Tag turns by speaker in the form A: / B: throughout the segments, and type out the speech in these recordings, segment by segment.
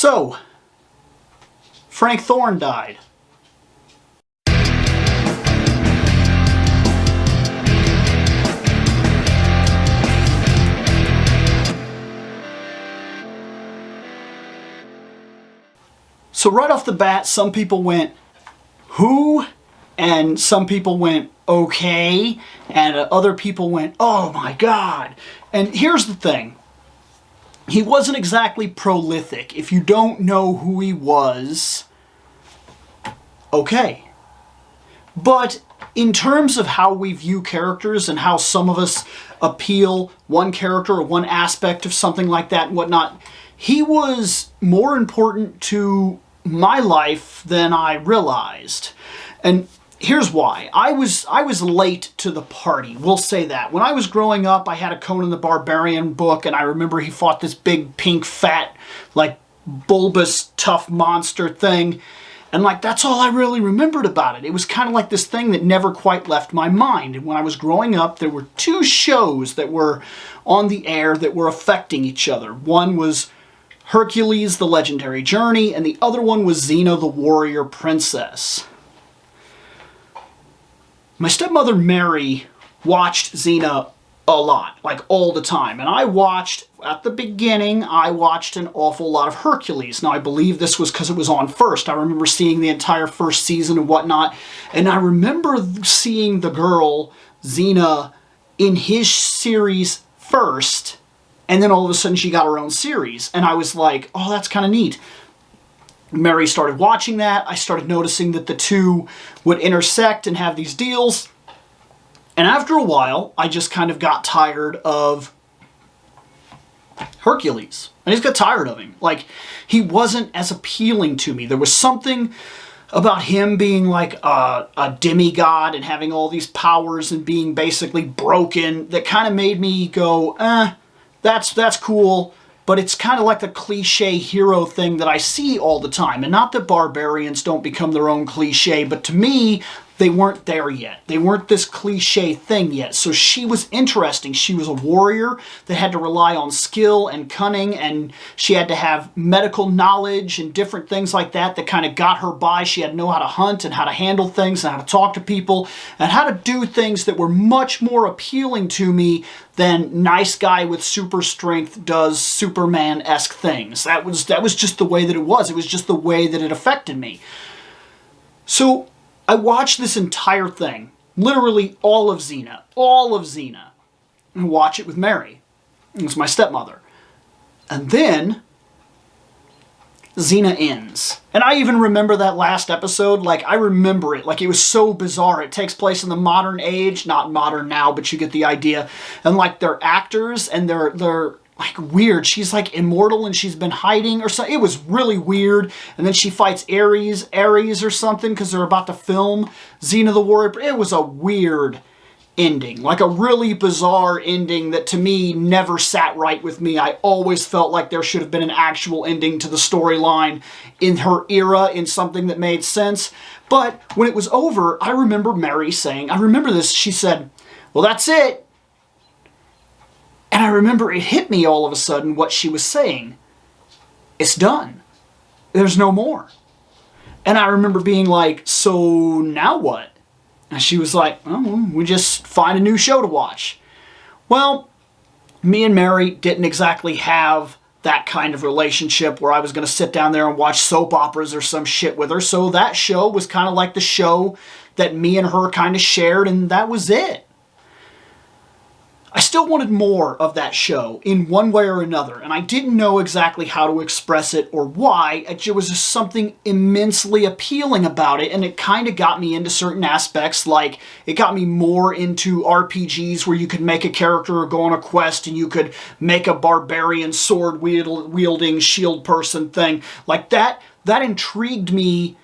A: So, Frank Thorne died. So right off the bat, some people went, who? And some people went, okay. And other people went, oh my God. And here's the thing. He wasn't exactly prolific. If you don't know who he was, okay. But in terms of how we view characters and how some of us appeal one character or one aspect of something like that and whatnot, he was more important to my life than I realized. And here's why. I was late to the party. We'll say that. When I was growing up, I had a Conan the Barbarian book, and I remember he fought this big, pink, fat, like, bulbous, tough monster thing. And, like, that's all I really remembered about it. It was kind of like this thing that never quite left my mind. And when I was growing up, there were two shows that were on the air that were affecting each other. One was Hercules, The Legendary Journey, and the other one was Xena, the Warrior Princess. My stepmother, Mary, watched Xena a lot, like all the time. And I watched, at the beginning, I watched an awful lot of Hercules. Now, I believe this was because it was on first. I remember seeing the entire first season and whatnot. And I remember seeing the girl, Xena, in his series first. And then all of a sudden she got her own series. And I was like, oh, that's kind of neat. Mary started watching that. I started noticing that the two would intersect and have these deals. And after a while, I just kind of got tired of Hercules. I just got tired of him. Like, he wasn't as appealing to me. There was something about him being like a demigod and having all these powers and being basically broken that kind of made me go, that's cool. But it's kind of like the cliche hero thing that I see all the time. And not that barbarians don't become their own cliche, but to me, they weren't there yet. They weren't this cliche thing yet. So she was interesting. She was a warrior that had to rely on skill and cunning, and she had to have medical knowledge and different things like that that kind of got her by. She had to know how to hunt and how to handle things and how to talk to people and how to do things that were much more appealing to me than nice guy with super strength does Superman-esque things. That was just the way that it was. It was just the way that it affected me. So I watched this entire thing, literally all of Xena, and watch it with Mary. It was my stepmother. And then Xena ends. And I even remember that last episode, like I remember it, like it was so bizarre. It takes place in the modern age, not modern now, but you get the idea. And like they're actors and they're like weird. She's like immortal and she's been hiding or something. It was really weird. And then she fights Ares or something because they're about to film Xena the Warrior. It was a weird ending, like a really bizarre ending that to me never sat right with me. I always felt like there should have been an actual ending to the storyline in her era, in something that made sense. But when it was over, I remember Mary saying, I remember this, she said, well, that's it. And I remember it hit me all of a sudden what she was saying. It's done. There's no more. And I remember being like, so now what? And she was like, oh, we just find a new show to watch. Well, me and Mary didn't exactly have that kind of relationship where I was going to sit down there and watch soap operas or some shit with her. So that show was kind of like the show that me and her kind of shared, and that was it. I still wanted more of that show in one way or another, and I didn't know exactly how to express it or why. It was just something immensely appealing about it, and it kind of got me into certain aspects, like it got me more into RPGs where you could make a character or go on a quest and you could make a barbarian sword-wielding shield person thing. Like that intrigued me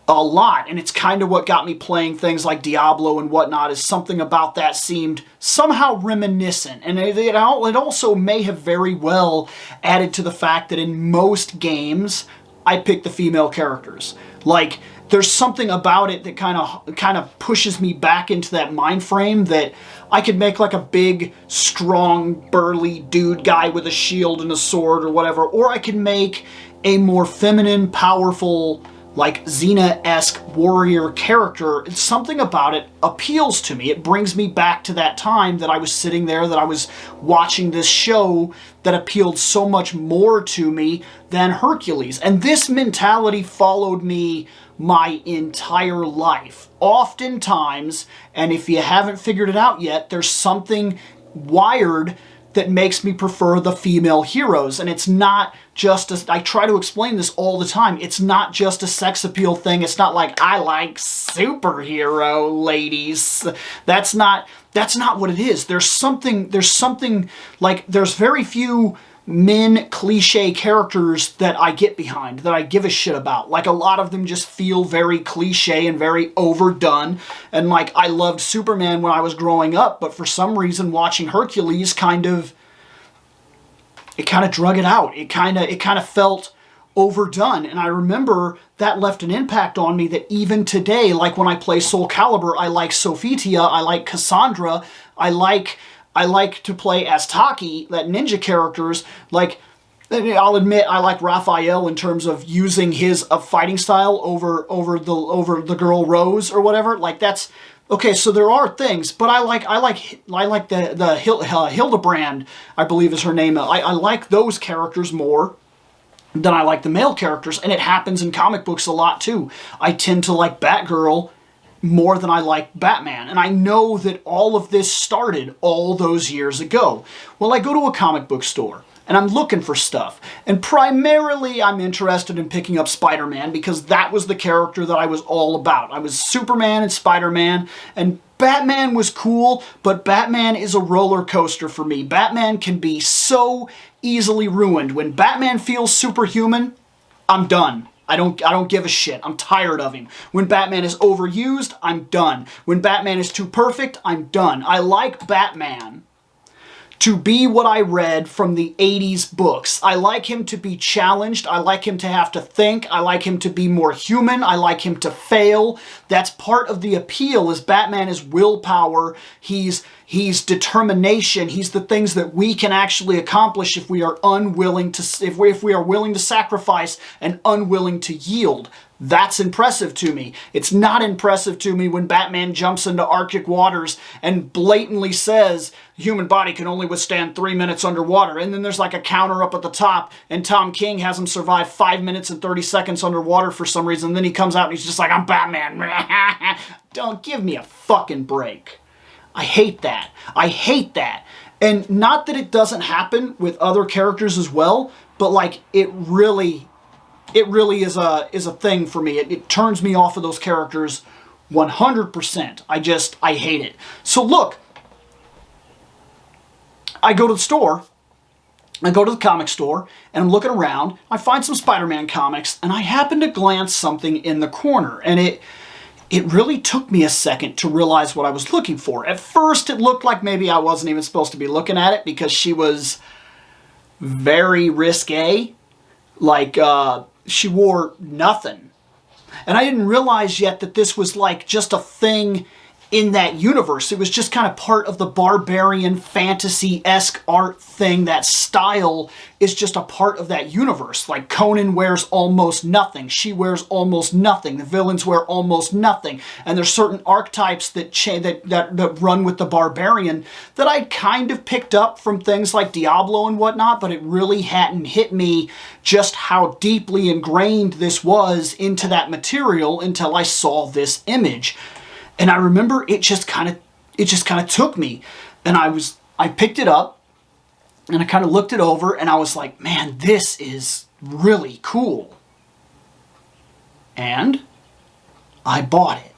A: a lot, and it's kind of what got me playing things like Diablo and whatnot, is something about that seemed somehow reminiscent. And it also may have very well added to the fact that in most games, I pick the female characters. Like, there's something about it that kind of pushes me back into that mind frame that I could make like a big, strong, burly dude guy with a shield and a sword or whatever, or I could make a more feminine, powerful, like Xena-esque warrior character, something about it appeals to me. It brings me back to that time that I was sitting there, that I was watching this show that appealed so much more to me than Hercules. And this mentality followed me my entire life. Oftentimes, and if you haven't figured it out yet, there's something wired that makes me prefer the female heroes. And it's not just I try to explain this all the time. It's not just a sex appeal thing. It's not like, I like superhero ladies. That's not what it is. There's something like, there's very few men cliche characters that I get behind, that I give a shit about. Like, a lot of them just feel very cliche and very overdone. And like, I loved Superman when I was growing up, but for some reason watching Hercules kind of drug it out. It kind of felt overdone. And I remember that left an impact on me that even today, like when I play Soul Calibur, I like Sophitia, I like Cassandra, I like to play as Taki, that ninja characters. Like, I'll admit I like Raphael in terms of using his fighting style over the girl Rose or whatever. Like, that's okay. So there are things, but I like the Hildebrand, I believe is her name. I like those characters more than I like the male characters, and it happens in comic books a lot too. I tend to like Batgirl more than I like Batman. And I know that all of this started all those years ago. Well, I go to a comic book store and I'm looking for stuff. And primarily I'm interested in picking up Spider-Man because that was the character that I was all about. I was Superman and Spider-Man, and Batman was cool, but Batman is a roller coaster for me. Batman can be so easily ruined. When Batman feels superhuman, I'm done. I don't give a shit. I'm tired of him. When Batman is overused, I'm done. When Batman is too perfect, I'm done. I like Batman to be what I read from the 80s books. I like him to be challenged. I like him to have to think. I like him to be more human. I like him to fail. That's part of the appeal, is Batman is willpower. He's determination. He's the things that we can actually accomplish if we are unwilling to, if we are willing to sacrifice and unwilling to yield. That's impressive to me. It's not impressive to me when Batman jumps into Arctic waters and blatantly says the human body can only withstand 3 minutes underwater. And then there's like a counter up at the top, and Tom King has him survive 5 minutes and 30 seconds underwater for some reason. And then he comes out and he's just like, I'm Batman. Don't give me a fucking break. I hate that. I hate that. And not that it doesn't happen with other characters as well, but like it really is a thing for me. It turns me off of those characters 100%. I hate it. So look, I go to the store, I go to the comic store, and I'm looking around, I find some Spider-Man comics, and I happen to glance something in the corner, and it really took me a second to realize what I was looking for. At first, it looked like maybe I wasn't even supposed to be looking at it because she was very risque. Like, she wore nothing. And I didn't realize yet that this was like just a thing in that universe. It was just kind of part of the barbarian fantasy-esque art thing. That style is just a part of that universe. Like Conan wears almost nothing. She wears almost nothing. The villains wear almost nothing. And there's certain archetypes that run with the barbarian that I kind of picked up from things like Diablo and whatnot, but it really hadn't hit me just how deeply ingrained this was into that material until I saw this image. And I remember it just kind of took me, and I picked it up and I kind of looked it over and I was like, man, this is really cool. And I bought it.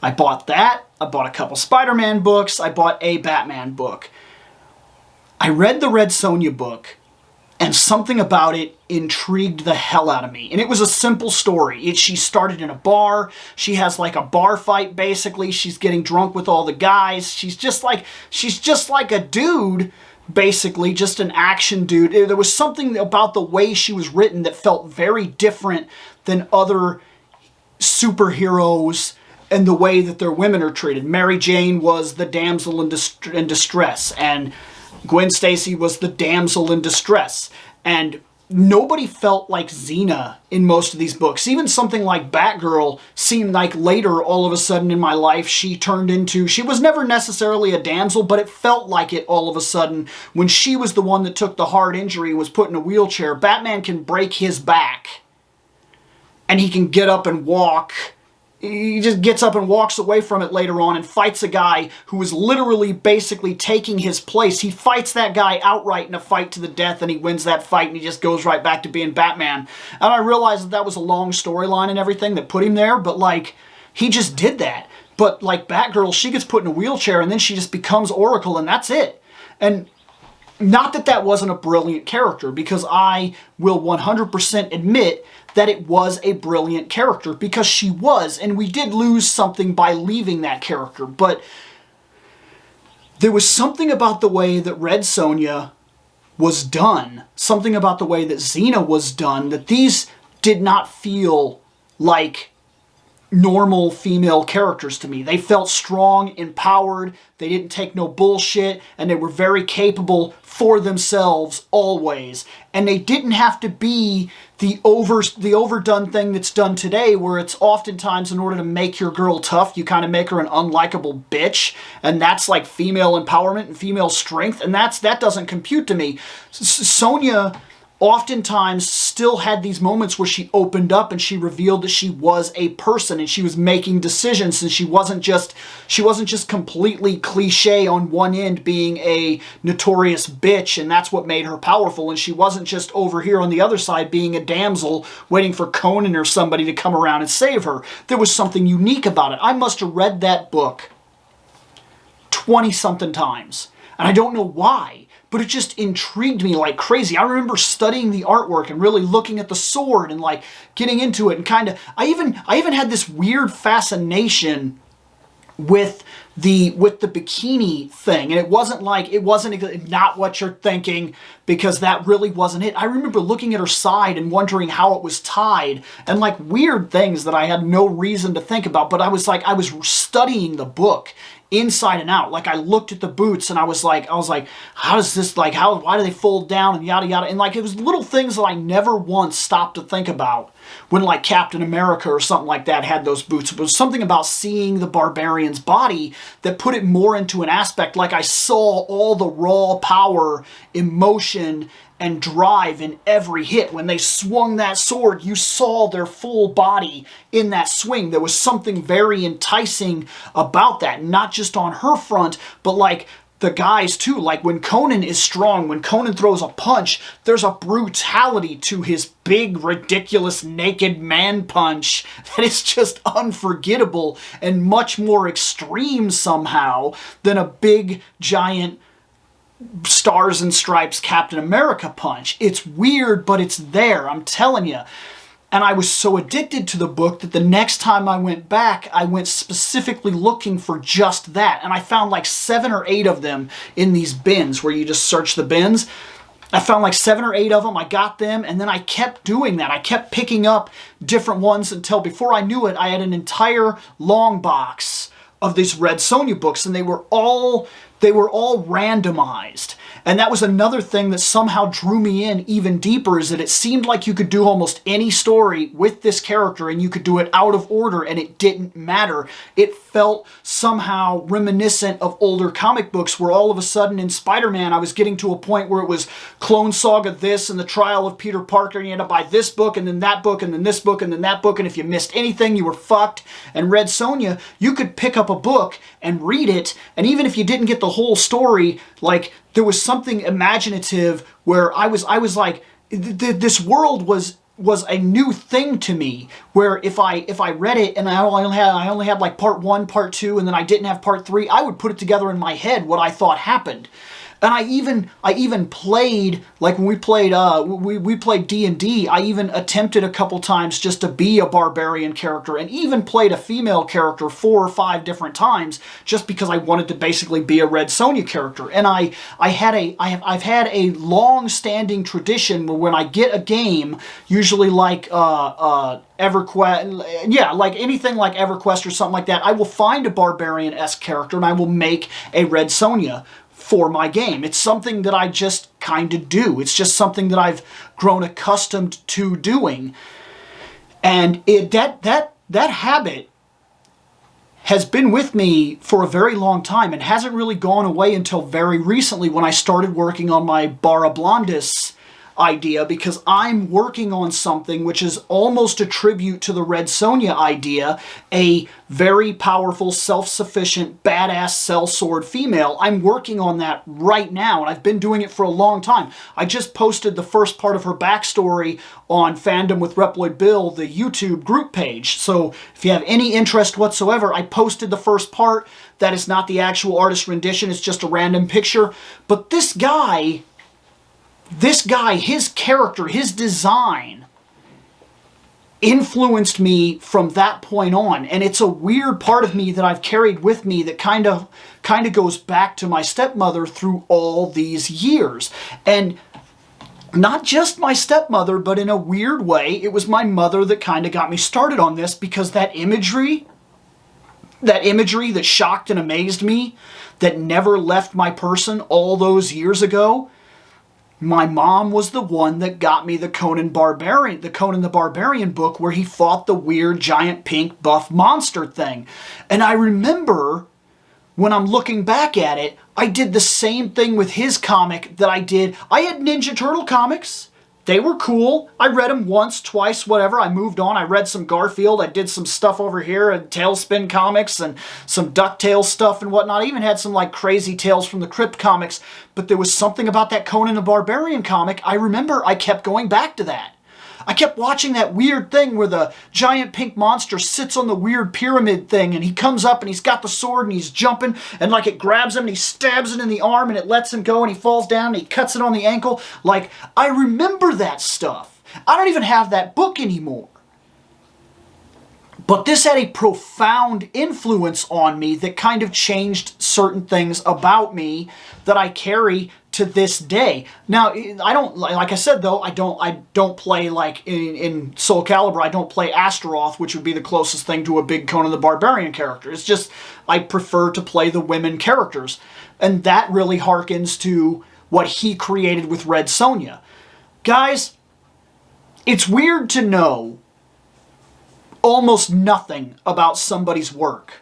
A: I bought that. I bought a couple Spider-Man books. I bought a Batman book. I read the Red Sonja book, and something about it intrigued the hell out of me. And it was a simple story. She started in a bar. She has like a bar fight, basically. She's getting drunk with all the guys. She's just like a dude, basically, just an action dude. There was something about the way she was written that felt very different than other superheroes and the way that their women are treated. Mary Jane was the damsel in distress, and Gwen Stacy was the damsel in distress. And nobody felt like Xena in most of these books. Even something like Batgirl seemed like later, all of a sudden in my life, she was never necessarily a damsel, but it felt like it all of a sudden when she was the one that took the hard injury and was put in a wheelchair. Batman can break his back and he can get up and walk. He just gets up and walks away from it later on and fights a guy who is literally basically taking his place. He fights that guy outright in a fight to the death, and he wins that fight, and he just goes right back to being Batman. And I realized that was a long storyline and everything that put him there, but like, he just did that. But like Batgirl, she gets put in a wheelchair, and then she just becomes Oracle, and that's it. And not that that wasn't a brilliant character, because I will 100% admit that it was a brilliant character, because she was, and we did lose something by leaving that character, but there was something about the way that Red Sonja was done, something about the way that Xena was done, that these did not feel like normal female characters to me. They felt strong, empowered, they didn't take no bullshit, and they were very capable for themselves always. And they didn't have to be the overdone thing that's done today, where it's oftentimes in order to make your girl tough, you kind of make her an unlikable bitch, and that's like female empowerment and female strength, and that doesn't compute to me. Sonja oftentimes still had these moments where she opened up and she revealed that she was a person and she was making decisions, and she wasn't just completely cliche on one end being a notorious bitch, and that's what made her powerful, and she wasn't just over here on the other side being a damsel waiting for Conan or somebody to come around and save her. There was something unique about it. I must have read that book 20-something times, and I don't know why, but it just intrigued me like crazy. I remember studying the artwork and really looking at the sword and like getting into it, and kind of, I even had this weird fascination with the bikini thing, and it wasn't not what you're thinking, because that really wasn't it. I remember looking at her side and wondering how it was tied, and like weird things that I had no reason to think about, but I was studying the book inside and out. Like, I looked at the boots and I was like, how does this, like, why do they fold down, and yada yada, and like, it was little things that I never once stopped to think about when like Captain America or something like that had those boots. It was something about seeing the barbarian's body that put it more into an aspect, like I saw all the raw power, emotion, and drive in every hit. When they swung that sword, you saw their full body in that swing. There was something very enticing about that, not just on her front, but like the guys too. Like when Conan is strong, when Conan throws a punch, there's a brutality to his big, ridiculous, naked man punch that is just unforgettable and much more extreme somehow than a big, giant Stars and Stripes Captain America punch. It's weird, but it's there, I'm telling you. And I was so addicted to the book that the next time I went back, I went specifically looking for just that. And I found like 7 or 8 of them in these bins where you just search the bins. I found like 7 or 8 of them. I got them, and then I kept doing that. I kept picking up different ones until before I knew it, I had an entire long box of these Red Sonja books, and they were all randomized. And that was another thing that somehow drew me in even deeper, is that it seemed like you could do almost any story with this character and you could do it out of order and it didn't matter. It felt somehow reminiscent of older comic books, where all of a sudden in Spider-Man I was getting to a point where it was Clone Saga this and the Trial of Peter Parker, and you had to buy this book and then that book and then this book and then that book, and if you missed anything you were fucked. And Red Sonja, you could pick up a book and read it, and even if you didn't get the whole story, like, there was something imaginative where I was like, this world was a new thing to me, where if I read it and I only had like part 1, part 2, and then I didn't have part 3, I would put it together in my head what I thought happened. And I even played, like when we played D&D, I even attempted a couple times just to be a barbarian character, and even played a female character 4 or 5 different times just because I wanted to basically be a Red Sonja character. And I've had a long-standing tradition where when I get a game, usually like EverQuest, yeah, like anything like EverQuest or something like that, I will find a barbarian-esque character and I will make a Red Sonja for my game. It's something that I just kind of do. It's just something that I've grown accustomed to doing. And that habit has been with me for a very long time and hasn't really gone away until very recently when I started working on my Barra Blondis idea, because I'm working on something which is almost a tribute to the Red Sonja idea, a very powerful, self-sufficient, badass sellsword female. I'm working on that right now, and I've been doing it for a long time. I just posted the first part of her backstory on Fandom with ReploidBill, the YouTube group page. So if you have any interest whatsoever, I posted the first part. That is not the actual artist rendition, it's just a random picture. But this guy, his character, his design influenced me from that point on. And it's a weird part of me that I've carried with me that kind of goes back to my stepmother through all these years. And not just my stepmother, but in a weird way, it was my mother that kind of got me started on this, because that imagery that shocked and amazed me, that never left my person all those years ago, my mom was the one that got me the Conan the Barbarian book, where he fought the weird giant pink buff monster thing. And I remember, when I'm looking back at it, I did the same thing with his comic that I did. I had Ninja Turtle comics. They were cool. I read them once, twice, whatever. I moved on. I read some Garfield. I did some stuff over here, and Tailspin comics and some DuckTales stuff and whatnot. I even had some like crazy Tales from the Crypt comics. But there was something about that Conan the Barbarian comic. I remember I kept going back to that. I kept watching that weird thing where the giant pink monster sits on the weird pyramid thing, and he comes up and he's got the sword and he's jumping, and like it grabs him and he stabs it in the arm and it lets him go, and he falls down and he cuts it on the ankle. Like, I remember that stuff. I don't even have that book anymore. But this had a profound influence on me that kind of changed certain things about me that I carry to this day. Now, I don't, like I said though, I don't play like in Soul Calibur, I don't play Astaroth, which would be the closest thing to a big Conan the Barbarian character. It's just, I prefer to play the women characters. And that really harkens to what he created with Red Sonja. Guys, it's weird to know almost nothing about somebody's work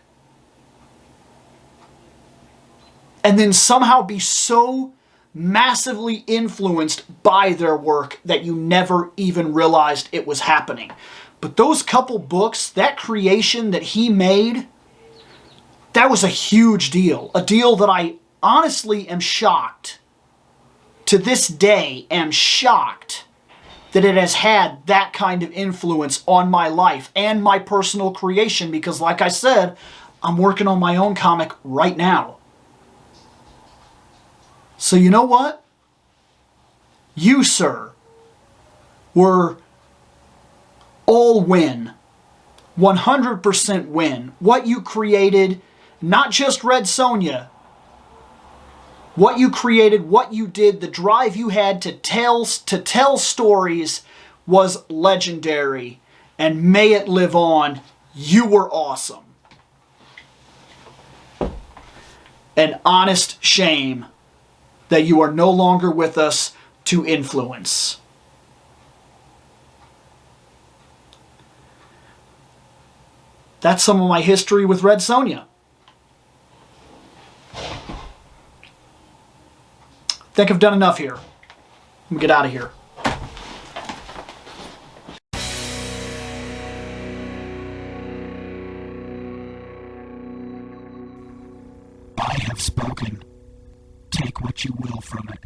A: and then somehow be so massively influenced by their work that you never even realized it was happening. But those couple books, that creation that he made, that was a huge deal. A deal that I honestly am shocked, to this day am shocked, that it has had that kind of influence on my life and my personal creation, because like I said, I'm working on my own comic right now. So you know what? You, sir, were all win. 100% win. What you created, not just Red Sonja, what you created, what you did, the drive you had to tell stories was legendary. And may it live on. You were awesome. An honest shame that you are no longer with us to influence. That's some of my history with Red Sonja. Think I've done enough here. Let me get out of here.
B: I have spoken. Take what you will from it.